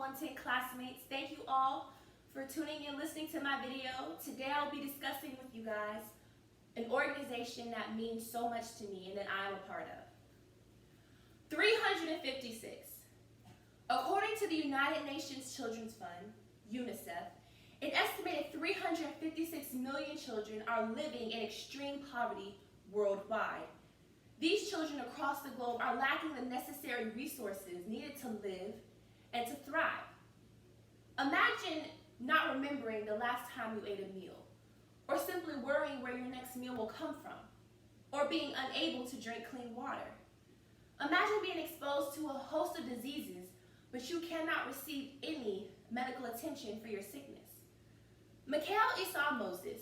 110 classmates. Thank you all for tuning in, listening to my video. Today I'll be discussing with you guys an organization that means so much to me and that I'm a part of. 356. According to the United Nations Children's Fund, UNICEF, an estimated 356 million children are living in extreme poverty worldwide. These children across the globe are lacking the necessary resources needed to live and to thrive. Imagine not remembering the last time you ate a meal, or simply worrying where your next meal will come from, or being unable to drink clean water. Imagine being exposed to a host of diseases, but you cannot receive any medical attention for your sickness. Mikhail Esau Moses,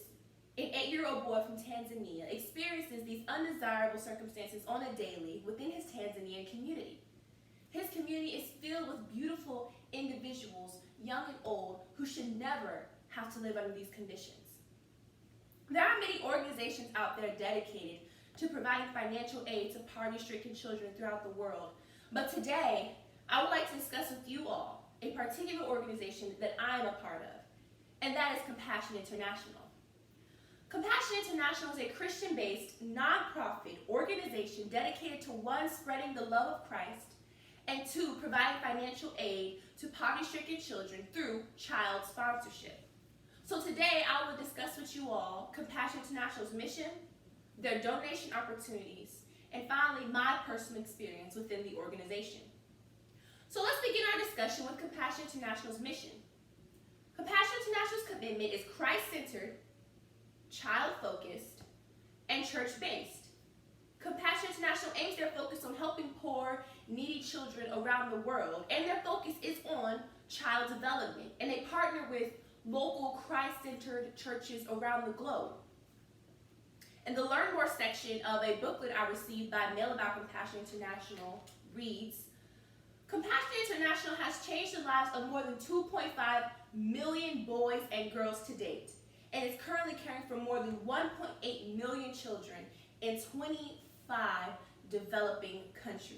an 8-year-old boy from Tanzania, experiences these undesirable circumstances on a daily within his Tanzanian community. His community is filled with beautiful individuals, young and old, who should never have to live under these conditions. There are many organizations out there dedicated to providing financial aid to poverty-stricken children throughout the world, but today I would like to discuss with you all a particular organization that I am a part of, and that is Compassion International. Compassion International is a Christian-based, non-profit organization dedicated to 1, spreading the love of Christ, and 2, providing financial aid to poverty-stricken children through child sponsorship. So today I will discuss with you all Compassion International's mission, their donation opportunities, and finally my personal experience within the organization. So let's begin our discussion with Compassion International's mission. Compassion International's commitment is Christ-centered, child-focused, and church-based. Compassion International aims their focus on helping poor, needy children around the world, and their focus is on child development, and they partner with local Christ-centered churches around the globe. And the Learn More section of a booklet I received by Mail About Compassion International reads, Compassion International has changed the lives of more than 2.5 million boys and girls to date, and is currently caring for more than 1.8 million children in 25 developing countries.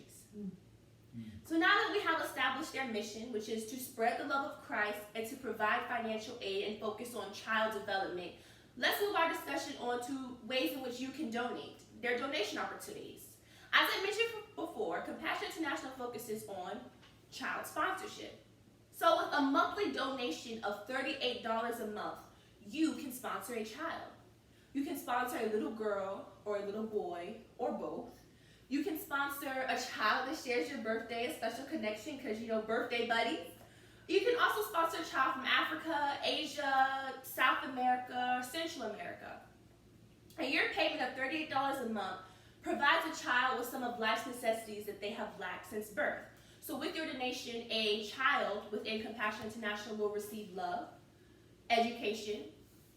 So now that we have established their mission, which is to spread the love of Christ and to provide financial aid and focus on child development, let's move our discussion on to ways in which you can donate, their donation opportunities. As I mentioned before, Compassion International focuses on child sponsorship. So with a monthly donation of $38 a month, you can sponsor a child. You can sponsor a little girl or a little boy or both. You can sponsor a child that shares your birthday, a special connection because, birthday buddies. You can also sponsor a child from Africa, Asia, South America, or Central America. A year payment of $38 a month provides a child with some of life's necessities that they have lacked since birth. So with your donation, a child within Compassion International will receive love, education,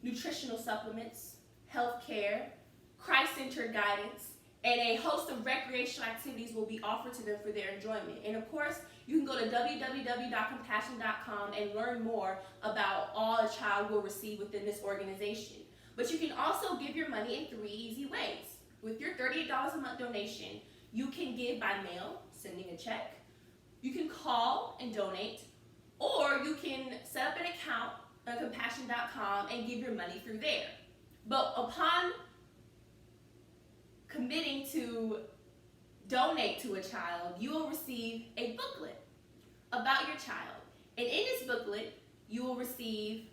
nutritional supplements, health care, Christ-centered guidance, and a host of recreational activities will be offered to them for their enjoyment. And of course, you can go to www.compassion.com and learn more about all a child will receive within this organization. But you can also give your money in 3 easy ways. With your $38 a month donation, you can give by mail, sending a check. You can call and donate, or you can set up an account on compassion.com and give your money through there. But upon committing to donate to a child, you will receive a booklet about your child. And in this booklet, you will receive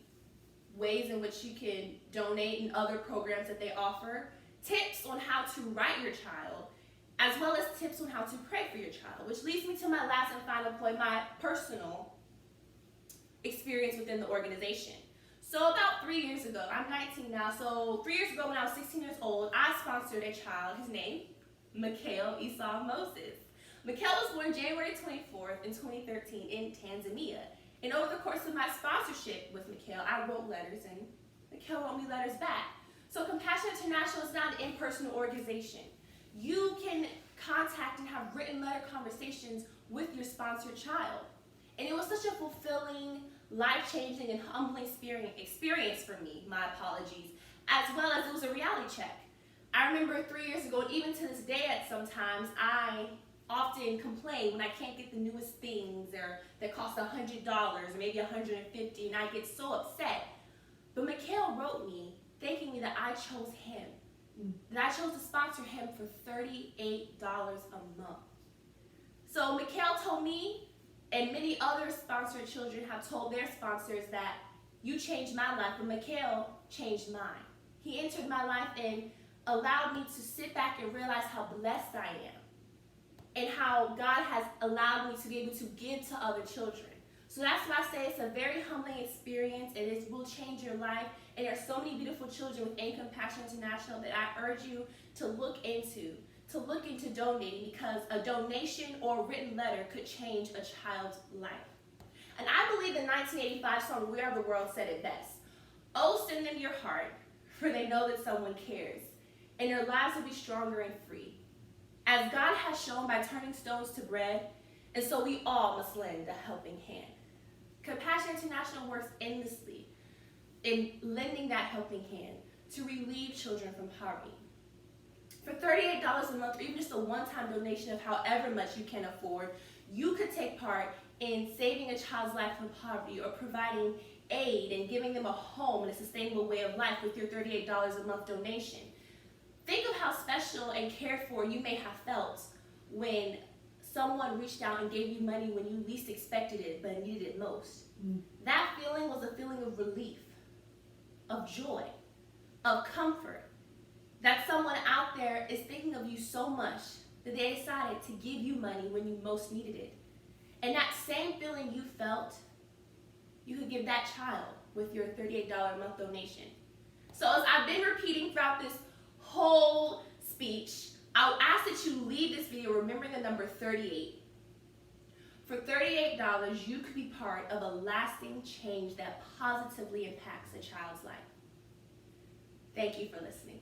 ways in which you can donate and other programs that they offer, tips on how to write your child, as well as tips on how to pray for your child, which leads me to my last and final point, my personal experience within the organization. So about 3 years ago, I'm 19 now, so 3 years ago when I was 16 years old, I sponsored a child, his name, Mikhail Esau Moses. Mikhail was born January 24th in 2013 in Tanzania. And over the course of my sponsorship with Mikhail, I wrote letters and Mikhail wrote me letters back. So Compassion International is not an impersonal organization. You can contact and have written letter conversations with your sponsored child. And it was such a fulfilling, life-changing, and humbling experience for me, my apologies, as well as it was a reality check. I remember 3 years ago, and even to this day at sometimes, I often complain when I can't get the newest things or that cost $100 or maybe $150, and I get so upset. But Mikhail wrote me thanking me that I chose him, that I chose to sponsor him for $38 a month. So Mikhail told me, and many other sponsored children have told their sponsors that you changed my life, but Mikhail changed mine. He entered my life and allowed me to sit back and realize how blessed I am and how God has allowed me to be able to give to other children. So that's why I say it's a very humbling experience, and it will change your life. And there are so many beautiful children within Compassion International that I urge you to look into donating, because a donation or a written letter could change a child's life. And I believe the 1985 song We Are the World said it best. Oh, send them your heart, for they know that someone cares, and their lives will be stronger and free. As God has shown by turning stones to bread, and so we all must lend a helping hand. Compassion International works endlessly in lending that helping hand to relieve children from poverty. For $38 a month, or even just a one-time donation of however much you can afford, you could take part in saving a child's life from poverty or providing aid and giving them a home and a sustainable way of life with your $38 a month donation. Think of how special and cared for you may have felt when someone reached out and gave you money when you least expected it but needed it most. That feeling was a feeling of relief, of joy, of comfort, that someone out there is thinking of you so much that they decided to give you money when you most needed it. And that same feeling you felt, you could give that child with your $38 a month donation. So as I've been repeating throughout this whole speech, I'll ask that you leave this video remembering the number 38. For $38, you could be part of a lasting change that positively impacts a child's life. Thank you for listening.